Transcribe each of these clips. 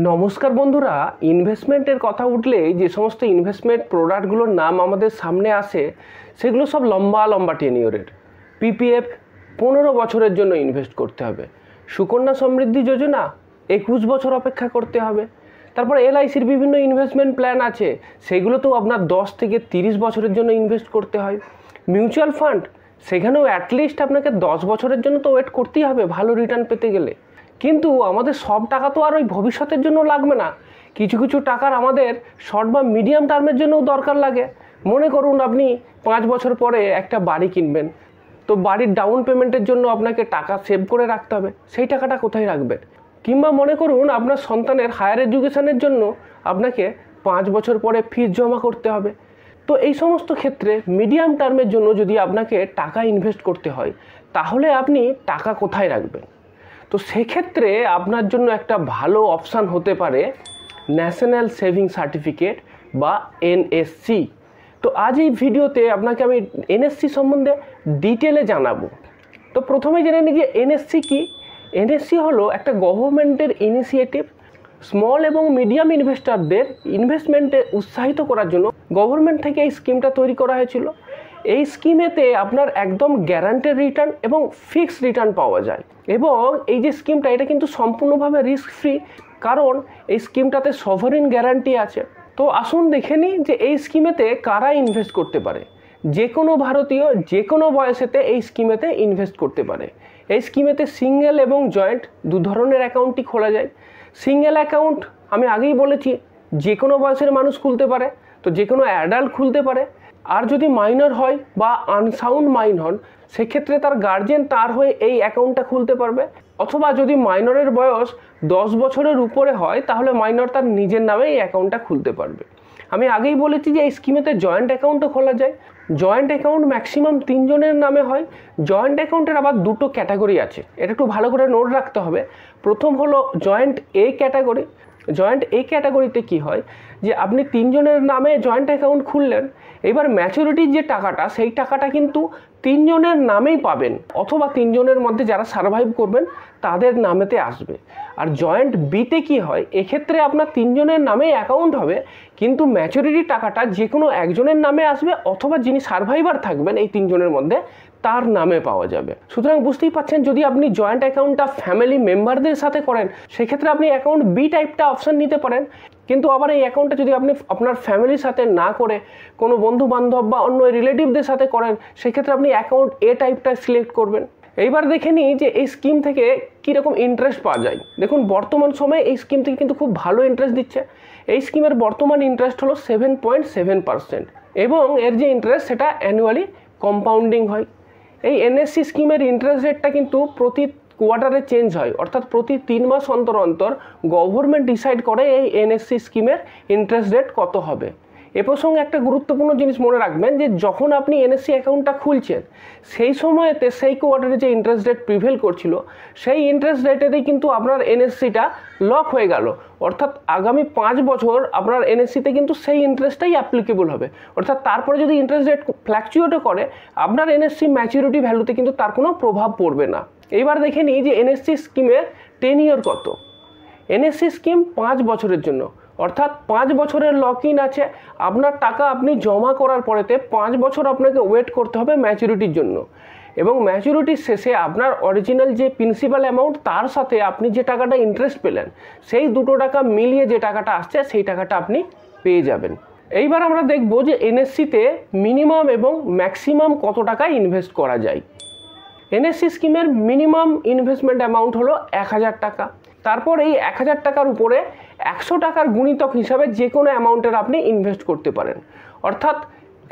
নমস্কার বন্ধুরা, ইনভেস্টমেন্টের কথা উঠলে যে সমস্ত ইনভেস্টমেন্ট প্রোডাক্টগুলোর নাম আমাদের সামনে আসে সেগুলো সব লম্বা লম্বা টেনিওরের। পিপিএফ 15 বছরের জন্য ইনভেস্ট করতে হবে, সুকন্যা সমৃদ্ধি যোজনা 21 বছর অপেক্ষা করতে হবে। তারপর এলআইসির বিভিন্ন ইনভেস্টমেন্ট প্ল্যান আছে, সেগুলোতেও আপনার 10 থেকে 30 বছরের জন্য ইনভেস্ট করতে হয়। মিউচুয়াল ফান্ড, সেখানেও অ্যাটলিস্ট আপনাকে 10 বছরের জন্য তো ওয়েট করতেই হবে ভালো রিটার্ন পেতে গেলে। কিন্তু আমাদের সব টাকা তো আর ওই ভবিষ্যতের জন্য লাগবে না, কিছু কিছু টাকার আমাদের শর্ট বা মিডিয়াম টার্মের জন্যও দরকার লাগে। মনে করুন আপনি 5 বছর পরে একটা বাড়ি কিনবেন, তো বাড়ির ডাউন পেমেন্টের জন্য আপনাকে টাকা সেভ করে রাখতে হবে, সেই টাকাটা কোথায় রাখবেন? কিংবা মনে করুন আপনার সন্তানের হায়ার এডুকেশনের জন্য আপনাকে 5 বছর পরে ফিস জমা করতে হবে। তো এই সমস্ত ক্ষেত্রে মিডিয়াম টার্মের জন্য যদি আপনাকে টাকা ইনভেস্ট করতে হয়, তাহলে আপনি টাকা কোথায় রাখবেন? তো সেক্ষেত্রে আপনার জন্য একটা ভালো অপশান হতে পারে ন্যাশনাল সেভিং সার্টিফিকেট বা এনএসসি। তো আজ এই ভিডিওতে আপনাকে আমি এনএসসি সম্বন্ধে ডিটেলে জানাবো। তো প্রথমে জেনে নিই যে এনএসসি কি। এনএসসি হলো একটা গভর্নমেন্টের ইনিশিয়েটিভ। স্মল এবং মিডিয়াম ইনভেস্টরদের ইনভেস্টমেন্টে উৎসাহিত করার জন্য গভর্নমেন্ট থেকে এই স্কিমটা তৈরি করা হয়েছিল। এই স্কিমেতে আপনার একদম গ্যারান্টেড রিটার্ন এবং ফিক্সড রিটার্ন পাওয়া যায়। এবং এই যে স্কিমটা, এটা কিন্তু সম্পূর্ণভাবে রিস্ক ফ্রি, কারণ এই স্কিমটাতে সভারেন গ্যারান্টি আছে। তো আসুন দেখে নিই যে এই স্কিমেতে কারা ইনভেস্ট করতে পারে। যে কোনো ভারতীয় যে কোনো বয়সেতে এই স্কিমেতে ইনভেস্ট করতে পারে। এই স্কিমেতে সিঙ্গেল এবং জয়েন্ট দু ধরনের অ্যাকাউন্টই খোলা যায়। সিঙ্গেল অ্যাকাউন্ট আমি আগেই বলেছি যে কোনো বয়সের মানুষ খুলতে পারে, তো যে কোনো অ্যাডাল্ট খুলতে পারে। আর যদি মাইনর হয় বা আনসাউন্ড মাইন্ড হন, সেক্ষেত্রে তার গার্জিয়ান তার হয়ে এই অ্যাকাউন্টটা খুলতে পারবে। অথবা যদি মাইনরের বয়স 10 বছরের উপরে হয়, তাহলে মাইনর তার নিজের নামে এই অ্যাকাউন্টটা খুলতে পারবে। আমি আগেই বলেছি যে এই স্কিমেতে জয়েন্ট অ্যাকাউন্টও খোলা যায়। জয়েন্ট অ্যাকাউন্ট ম্যাক্সিমাম 3 জনের নামে হয়। জয়েন্ট অ্যাকাউন্টের আবার দুটো ক্যাটাগরি আছে, এটা একটু ভালো করে নোট রাখতে হবে। প্রথম হলো জয়েন্ট এ ক্যাটাগরি। জয়েন্ট এ ক্যাটাগরিতে কি হয় যে আপনি 3 জনের নামে জয়েন্ট অ্যাকাউন্ট খুললেন, এবার ম্যাচুরিটির যে টাকাটা, সেই টাকাটা কিন্তু 3 জনের নামেই পাবেন, অথবা 3 জনের মধ্যে যারা সার্ভাইভ করবেন তাদের নামেতে আসবে। আর জয়েন্ট বিতে কি হয়, এক্ষেত্রে আপনার 3 জনের নামেই অ্যাকাউন্ট হবে, কিন্তু ম্যাচুরিটির টাকাটা যে কোনো একজনের নামে আসবে, অথবা যিনি সার্ভাইভার থাকবেন এই 3 জনের মধ্যে তার নামে পাওয়া যাবে। সুতরাং বুঝতেই পাচ্ছেন, যদি আপনি জয়েন্ট অ্যাকাউন্টটা ফ্যামিলি মেম্বারদের সাথে করেন, সেক্ষেত্রে আপনি অ্যাকাউন্ট বি টাইপটা অপশান নিতে পারেন। কিন্তু আবার এই অ্যাকাউন্টটা যদি আপনি আপনার ফ্যামিলির সাথে না করে কোনো বন্ধু বান্ধব বা অন্য রিলেটিভদের সাথে করেন, সেক্ষেত্রে আপনি অ্যাকাউন্ট এ টাইপটা সিলেক্ট করবেন। এইবার দেখে নিই যে এই স্কিম থেকে কীরকম ইন্টারেস্ট পাওয়া যায়। দেখুন, বর্তমান সময়ে এই স্কিম থেকে কিন্তু খুব ভালো ইন্টারেস্ট দিচ্ছে। এই স্কিমের বর্তমান ইন্টারেস্ট হলো 7.7%, এবং এর যে ইন্টারেস্ট সেটা অ্যানুয়ালি কম্পাউন্ডিং হয়। এই এনএসসি স্কিমের ইন্টারেস্ট রেটটা কিন্তু প্রতি কোয়ার্টারে চেঞ্জ হয়, অর্থাৎ প্রতি 3 মাস অন্তর অন্তর গভর্নমেন্ট ডিসাইড করে এই এনএসসি স্কিমের ইন্টারেস্ট রেট কত হবে। এ প্রসঙ্গে একটা গুরুত্বপূর্ণ জিনিস মনে রাখবেন যে যখন আপনি এনএসসি অ্যাকাউন্টটা খুলছেন, সেই সময়তে সেই কোয়ার্টারে যে ইন্টারেস্ট রেট প্রিভেল করছিল, সেই ইন্টারেস্ট রেটেতেই কিন্তু আপনার এনএসসিটা লক হয়ে গেল। অর্থাৎ আগামী 5 বছর আপনার এনএসসিতে কিন্তু সেই ইন্টারেস্টটাই অ্যাপ্লিকেবল হবে। অর্থাৎ তারপরে যদি ইন্টারেস্ট রেট ফ্ল্যাকচুয়েটও করে, আপনার এনএসসি ম্যাচুরিটি ভ্যালুতে কিন্তু তার কোনো প্রভাব পড়বে না। এইবার দেখে নিই যে এনএসসি স্কিমের টেনিওর কত। এনএসসি স্কিম 5 বছরের জন্য, অর্থাৎ 5 বছরের লক ইন আছে। আপনার টাকা আপনি জমা করার পরেতে 5 বছর আপনাকে ওয়েট করতে হবে ম্যাচুরিটির জন্য, এবং ম্যাচুরিটির শেষে আপনার অরিজিনাল যে প্রিন্সিপাল অ্যামাউন্ট, তার সাথে আপনি যে টাকাটা ইন্টারেস্ট পেলেন, সেই দুটো টাকা মিলিয়ে যে টাকাটা আসছে, সেই টাকাটা আপনি পেয়ে যাবেন। এইবার আমরা দেখব যে এনএসসিতে মিনিমাম এবং ম্যাক্সিমাম কত টাকা ইনভেস্ট করা যায়। এনএসসি স্কিমের মিনিমাম ইনভেস্টমেন্ট অ্যামাউন্ট হলো 1000 টাকা। তারপর এই 1000 টাকার উপরে 100 টাকার গুণিতক হিসাবে যে কোনো অ্যামাউন্টের আপনি ইনভেস্ট করতে পারেন। অর্থাৎ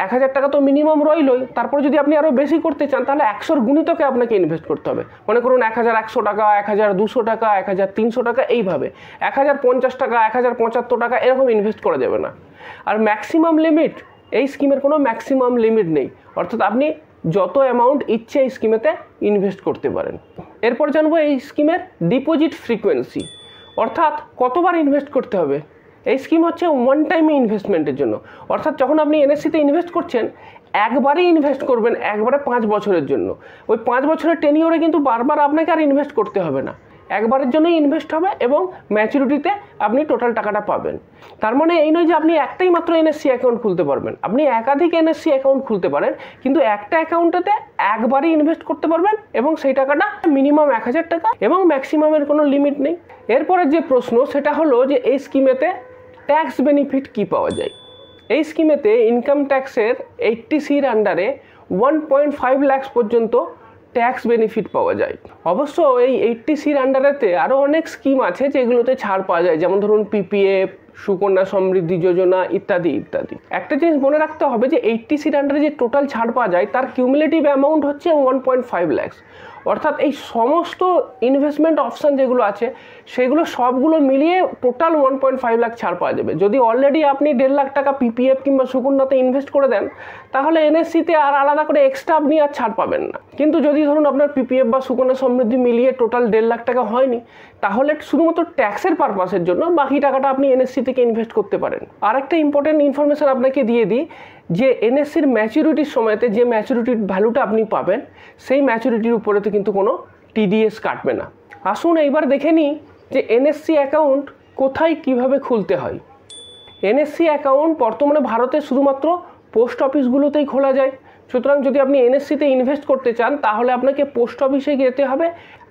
1000 টাকা তো মিনিমাম রইলই, তারপর যদি আপনি আরও বেশি করতে চান, তাহলে 100-র গুণিতকে আপনাকে ইনভেস্ট করতে হবে। মনে করুন 1100 টাকা, 1200 টাকা, 1300 টাকা, এইভাবে 1050 টাকা, 1075 টাকা, এরকম ইনভেস্ট করা যাবে না। আর ম্যাক্সিমাম লিমিট, এই স্কিমের কোনো ম্যাক্সিমাম লিমিট নেই, অর্থাৎ আপনি যত অ্যামাউন্ট ইচ্ছে এই স্কিমেতে ইনভেস্ট করতে পারেন। এরপর জানবো এই স্কিমের ডিপোজিট ফ্রিকোয়েন্সি, অর্থাৎ কতবার ইনভেস্ট করতে হবে। এই স্কিম হচ্ছে ওয়ান টাইম ইনভেস্টমেন্টের জন্য, অর্থাৎ যখন আপনি এনএসসিতে ইনভেস্ট করছেন, একবারই ইনভেস্ট করবেন, একবারে 5 বছরের জন্য। ওই 5 বছরের টেনিওরে কিন্তু বারবার আপনাকে আর ইনভেস্ট করতে হবে না। একবারের জন্যই ইনভেস্ট হবে এবং ম্যাচুরিটিতে আপনি টোটাল টাকাটা পাবেন। তার মানে এই নয় যে আপনি একটাই মাত্র এনএসসি অ্যাকাউন্ট খুলতে পারবেন, আপনি একাধিক এনএসসি অ্যাকাউন্ট খুলতে পারেন, কিন্তু একটা অ্যাকাউন্টেতে একবারই ইনভেস্ট করতে পারবেন এবং সেই টাকাটা মিনিমাম 1000 টাকা এবং ম্যাক্সিমামের কোনো লিমিট নেই। এরপরে যে প্রশ্ন সেটা হলো যে এই স্কিমেতে ট্যাক্স বেনিফিট কী পাওয়া যায়। এই স্কিমেতে ইনকাম ট্যাক্সের 80Cর আন্ডারে 1.5 লাখ পর্যন্ত ট্যাক্স বেনিফিট পাওয়া যায়। অবশ্য এই 80Cর আন্ডারেতে আরও অনেক স্কিম আছে যেগুলোতে ছাড় পাওয়া যায়, যেমন ধরুন পিপিএফ, সুকন্যা সমৃদ্ধি যোজনা ইত্যাদি ইত্যাদি। একটা জিনিস মনে রাখতে হবে যে 80Cর আন্ডারে যে টোটাল ছাড় পাওয়া যায় তার কিউমুলেটিভ অ্যামাউন্ট হচ্ছে 1.5 লাখ। অর্থাৎ এই সমস্ত ইনভেস্টমেন্ট অপশান যেগুলো আছে সেগুলো সবগুলো মিলিয়ে টোটাল 1.5 লাখ ছাড় পাওয়া যাবে। যদি অলরেডি আপনি 1.5 লাখ টাকা পিপিএফ কিংবা সুকন্যাতে ইনভেস্ট করে দেন তাহলে এনএসসিতে আর আলাদা করে এক্সট্রা আপনি আর ছাড় পাবেন না। কিন্তু যদি ধরুন আপনার পিপিএফ বা সুকন্যা সমৃদ্ধি মিলিয়ে টোটাল 1.5 লাখ টাকা হয়নি, তাহলে শুধুমাত্র ট্যাক্সের পারপাসের জন্য বাকি টাকাটা আপনি এনএসসি থেকে ইনভেস্ট করতে পারেন। আরেকটা ইম্পর্টেন্ট ইনফরমেশন আপনাকে দিয়ে দিই যে এনএসসির ম্যাচুরিটির সময়তে যে ম্যাচুরিটির ভ্যালুটা আপনি পাবেন সেই ম্যাচুরিটির উপরেতে কিন্তু কোনো টিডিএস কাটবে না। আসুন এইবার দেখে নিই যে এনএসসি অ্যাকাউন্ট কোথায় কিভাবে খুলতে হয়। এনএসসি অ্যাকাউন্ট বর্তমানে ভারতে শুধুমাত্র পোস্ট অফিসগুলোতেই খোলা যায়। সুতরাং যদি আপনি এনএসসিতে ইনভেস্ট করতে চান তাহলে আপনাকে পোস্ট অফিসে যেতে হবে,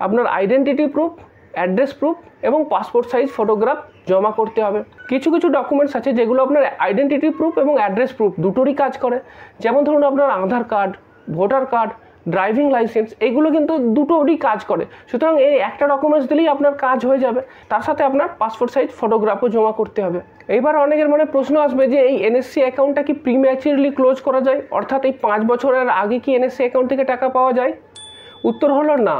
আপনার আইডেন্টিটি প্রুফ, অ্যাড্রেস প্রুফ এবং পাসপোর্ট সাইজ ফটোগ্রাফ জমা করতে হবে। কিছু কিছু ডকুমেন্টস আছে যেগুলো আপনার আইডেন্টিটি প্রুফ এবং অ্যাড্রেস প্রুফ দুটোরই কাজ করে, যেমন ধরুন আপনার Aadhaar card, voter card, driving licence, এগুলো কিন্তু দুটোরই কাজ করে। সুতরাং এই একটা ডকুমেন্টস দিলেই আপনার কাজ হয়ে যাবে, তার সাথে আপনার পাসপোর্ট সাইজ ফটোগ্রাফও জমা করতে হবে। এইবার অনেকের মনে প্রশ্ন আসবে যে এই এনএসসি অ্যাকাউন্টটা কি প্রিম্যাচুরলি ক্লোজ করা যায়, অর্থাৎ এই 5 বছরের আগে কি এনএসসি অ্যাকাউন্ট থেকে টাকা পাওয়া যায়? উত্তর হলো না।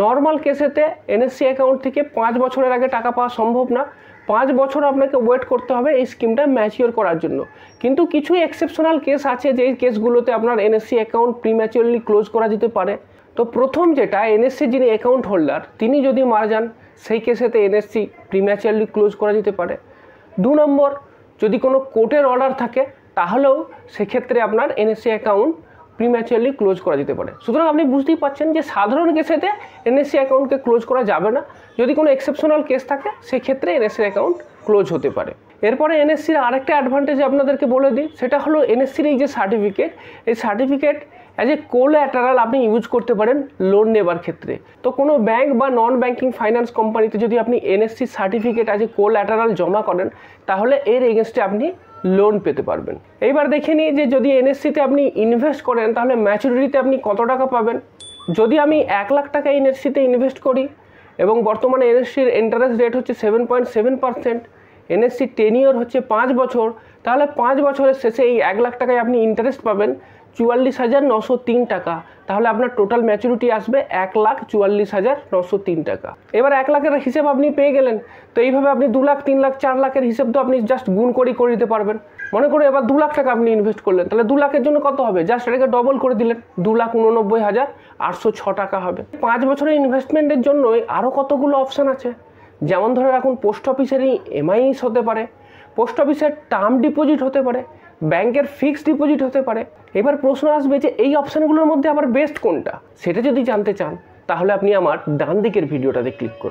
নর্মাল কেসেতে এনএসসি অ্যাকাউন্ট থেকে 5 বছরের আগে টাকা পাওয়া সম্ভব না। 5 বছর আপনাকে ওয়েট করতে হবে এই স্কিমটা ম্যাচিওর করার জন্য। কিন্তু কিছু এক্সেপশনাল কেস আছে যেই কেসগুলোতে আপনার এনএসসি অ্যাকাউন্ট প্রিম্যাচুরলি ক্লোজ করা যেতে পারে। তো প্রথম যেটা, এনএসসি যিনি অ্যাকাউন্ট হোল্ডার তিনি যদি মারা যান সেই কেসেতে এনএসসি প্রিম্যাচুরলি ক্লোজ করা যেতে পারে। 2 নম্বর, যদি কোনো কোর্টের অর্ডার থাকে তাহলেও সেক্ষেত্রে আপনার এনএসসি অ্যাকাউন্ট প্রিম্যাচুরলি ক্লোজ করা যেতে পারে। সুতরাং আপনি বুঝতেই পারছেন যে সাধারণ কেসেতে এনএসসি অ্যাকাউন্টকে ক্লোজ করা যাবে না। যদি কোনো এক্সেপশনাল কেস থাকে সেক্ষেত্রে এনএসসি অ্যাকাউন্ট ক্লোজ হতে পারে। এরপরে এনএসসির আরেকটা অ্যাডভান্টেজ আপনাদেরকে বলে দিই, সেটা হলো এনএসসির এই যে সার্টিফিকেট, এই সার্টিফিকেট অ্যাজ এ কোল্যাটারাল আপনি ইউজ করতে পারেন লোন নেবার ক্ষেত্রে। তো কোনো ব্যাংক বা নন ব্যাংকিং ফাইন্যান্স কোম্পানিতে যদি আপনি NSC certificate as a collateral জমা করেন তাহলে এর এগেনস্টে আপনি লোন পেতে পারবেন। এইবার দেখে নিই যে যদি এনএসসিতে আপনি ইনভেস্ট করেন তাহলে ম্যাচুরিটিতে আপনি কত টাকা পাবেন। যদি আমি 1 লাখ টাকা এনএসসিতে ইনভেস্ট করি এবং বর্তমানে এনএসসির ইন্টারেস্ট রেট হচ্ছে 7.7%, এনএসসি টেনিওর হচ্ছে 5 বছর, তাহলে 5 বছরের শেষে এই 1 লাখ টাকায় আপনি ইন্টারেস্ট পাবেন 44,903 টাকা। তাহলে আপনার টোটাল ম্যাচুরিটি আসবে 1,44,903 টাকা। এবার 1 লাখের হিসেব আপনি পেয়ে গেলেন। তো এইভাবে আপনি 2 লাখ, 3 লাখ, 4 লাখের হিসেব তো আপনি জাস্ট গুণ করে দিতে পারবেন। মনে করে এবার 2 লাখ টাকা আপনি ইনভেস্ট করলেন, তাহলে 2 লাখের জন্য কত হবে? জাস্ট এটাকে ডবল করে দিলেন, 2,89,806 টাকা হবে। 5 বছরের ইনভেস্টমেন্টের জন্যই আরও কতগুলো অপশান আছে, যেমন ধরে রাখুন পোস্ট অফিসেরই এমআইএস হতে পারে, পোস্ট অফিসের টার্ম ডিপোজিট হতে পারে, ব্যাংকের ফিক্সড ডিপোজিট হতে পারে। এবার প্রশ্ন আসবে যে এই অপশানগুলোর মধ্যে আবার বেস্ট কোনটা। সেটা যদি জানতে চান তাহলে আপনি আমার ডান দিকের ভিডিওটাতে ক্লিক করুন।